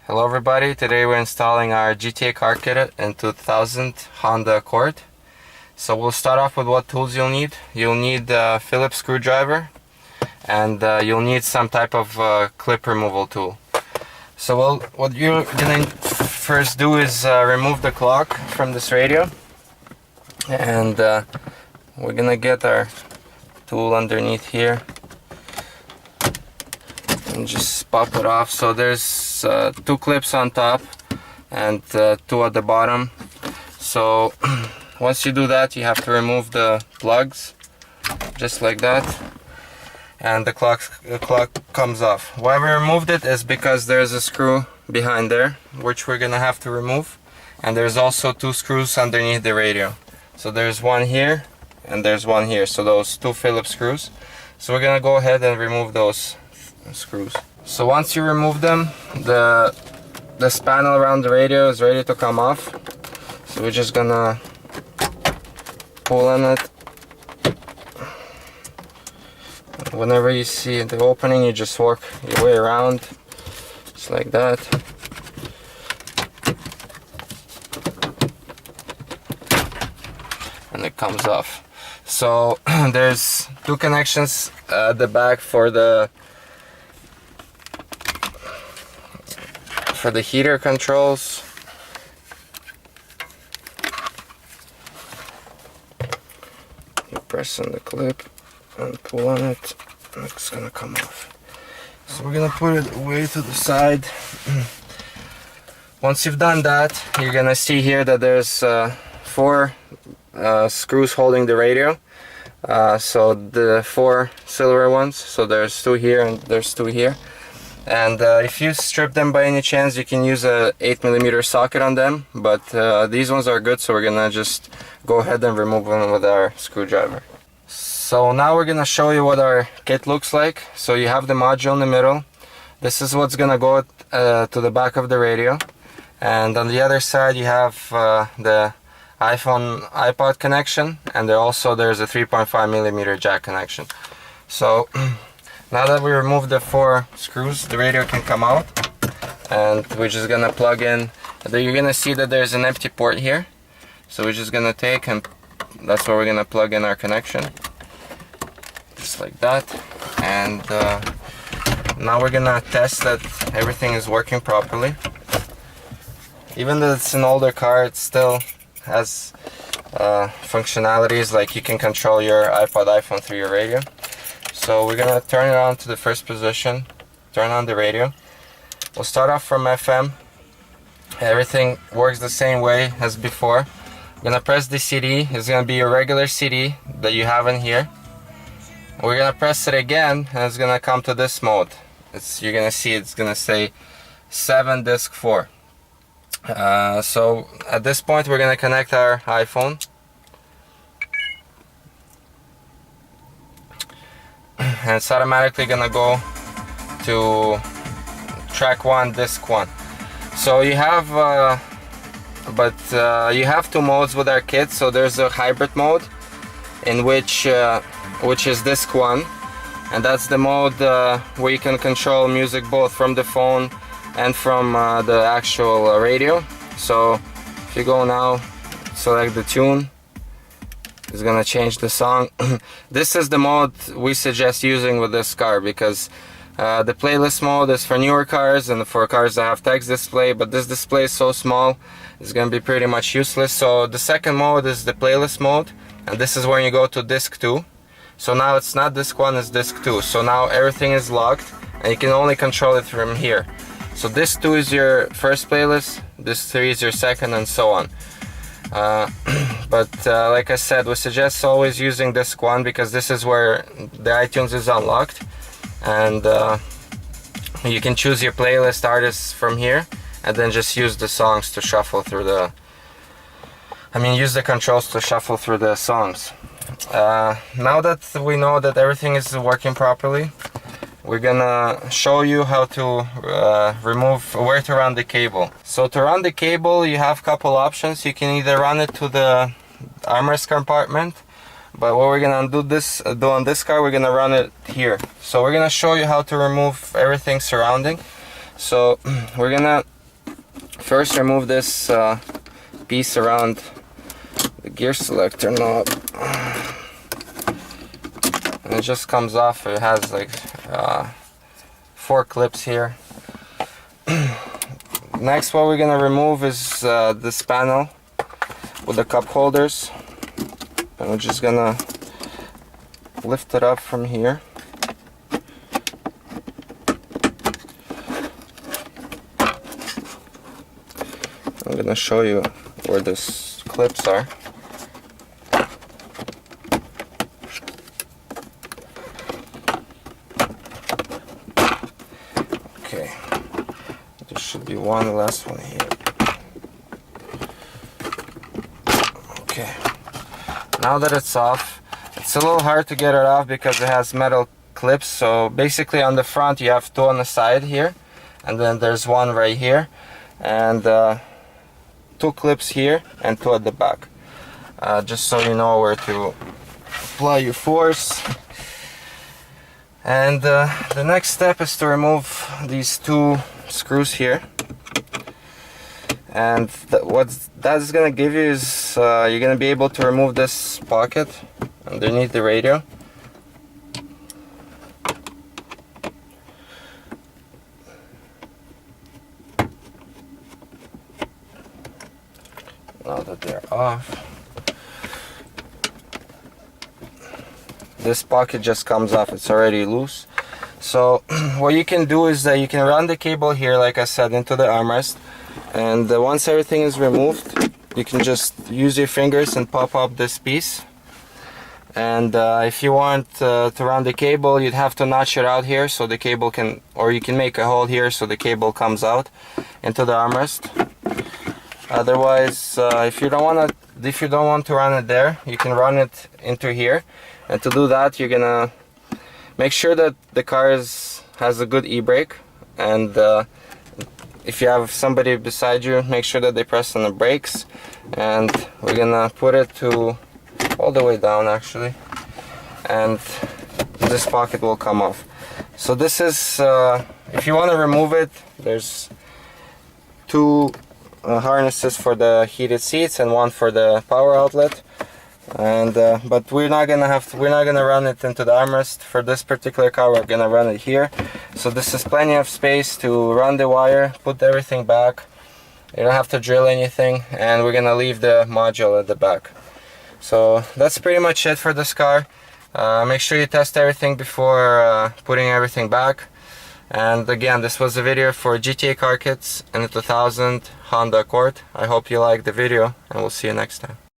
Hello everybody, today we're installing our GTA car kit in 2000 Honda Accord. So we'll start off with what tools you'll need. You'll need a Phillips screwdriver and you'll need some type of clip removal tool. So what you're gonna first do is remove the clock from this radio, and we're gonna get our tool underneath here and just pop it off. So there's two clips on top and two at the bottom. So once you do that, you have to remove the plugs just like that, and the clock comes off. Why we removed it is because there's a screw behind there which we're gonna have to remove, and there's also two screws underneath the radio. So there's one here and there's one here, so those two Phillips screws. So we're gonna go ahead and remove those screws. So once you remove them, the panel around the radio is ready to come off. So we're just gonna pull on it. Whenever you see the opening, you just work your way around, just like that. And it comes off. So there's two connections at the back for the heater controls. You press on the clip and pull on it, and it's gonna come off. So we're gonna put it away to the side. Once you've done that, you're gonna see here that there's four screws holding the radio. So the four silver ones, so there's two here and there's two here. And if you strip them by any chance, you can use a 8mm socket on them, but these ones are good, so we're gonna just go ahead and remove them with our screwdriver. So now we're gonna show you what our kit looks like. So you have the module in the middle. This is what's gonna go to the back of the radio, and on the other side you have the iPhone iPod connection, and there's a 3.5mm jack connection. So now that we removed the four screws, the radio can come out, and we're just gonna plug in. You're gonna see that there's an empty port here, so we're just gonna take, and that's where we're gonna plug in our connection, just like that. And now we're gonna test that everything is working properly. Even though it's an older car, it still has functionalities like you can control your iPod, iPhone through your radio. So we're gonna turn it on to the first position, turn on the radio. We'll start off from FM. Everything works the same way as before. I'm gonna press the CD. It's gonna be a regular CD that you have in here. We're gonna press it again, and it's gonna come to this mode. You're gonna see it's gonna say 7 disc 4. So at this point we're gonna connect our iPhone. And it's automatically gonna go to track 1, disc 1. So you have you have two modes with our kit. So there's a hybrid mode, in which is disc 1, and that's the mode where you can control music both from the phone and from the actual radio. So if you go now, select the tune, it's gonna change the song. This is the mode we suggest using with this car, because the playlist mode is for newer cars and for cars that have text display, but this display is so small it's gonna be pretty much useless. So the second mode is the playlist mode, and this is when you go to disc 2. So now it's not disc 1, it's disc 2. So now everything is locked and you can only control it from here. So disc 2 is your first playlist, disc 3 is your second, and so on. But like I said, we suggest always using disc 1, because this is where the iTunes is unlocked, and you can choose your playlist artists from here, and then just use the songs to shuffle through use the controls to shuffle through the songs. Now that we know that everything is working properly, we're gonna show you how to where to run the cable. So to run the cable, you have a couple options. You can either run it to the armrest compartment, but what we're gonna do on this car, we're gonna run it here. So we're gonna show you how to remove everything surrounding. So we're gonna first remove this piece around the gear selector knob, and it just comes off. It has like 4 clips here. Next, what we're gonna remove is this panel with the cup holders, and we're just gonna lift it up from here. I'm gonna show you where these clips are. Okay, there should be one last one here. Okay, now that it's off, it's a little hard to get it off because it has metal clips. So basically on the front you have 2 on the side here, and then there's 1 right here, and 2 clips here and 2 at the back, just so you know where to apply your force. And the next step is to remove these 2 screws here, and what that's gonna give you is you're gonna be able to remove this pocket underneath the radio. Now that they're off, this pocket just comes off. It's already loose. So what you can do is that you can run the cable here, like I said, into the armrest, and once everything is removed, you can just use your fingers and pop up this piece. And if you want to run the cable, you'd have to notch it out here so the cable can, or you can make a hole here so the cable comes out into the armrest. Otherwise, if you don't want to run it there, you can run it into here. And to do that, you're gonna make sure that the car has a good e-brake, and if you have somebody beside you, make sure that they press on the brakes. And we're gonna put it to all the way down actually, and this pocket will come off. So this is, if you want to remove it, there's 2 harnesses for the heated seats and 1 for the power outlet. And but we're not gonna run it into the armrest for this particular car. We're gonna run it here, so this is plenty of space to run the wire, put everything back. You don't have to drill anything, and we're gonna leave the module at the back. So that's pretty much it for this car. Make sure you test everything before putting everything back. And again, this was a video for GTA Car Kits and the 2000 Honda Accord. I hope you liked the video, and we'll see you next time.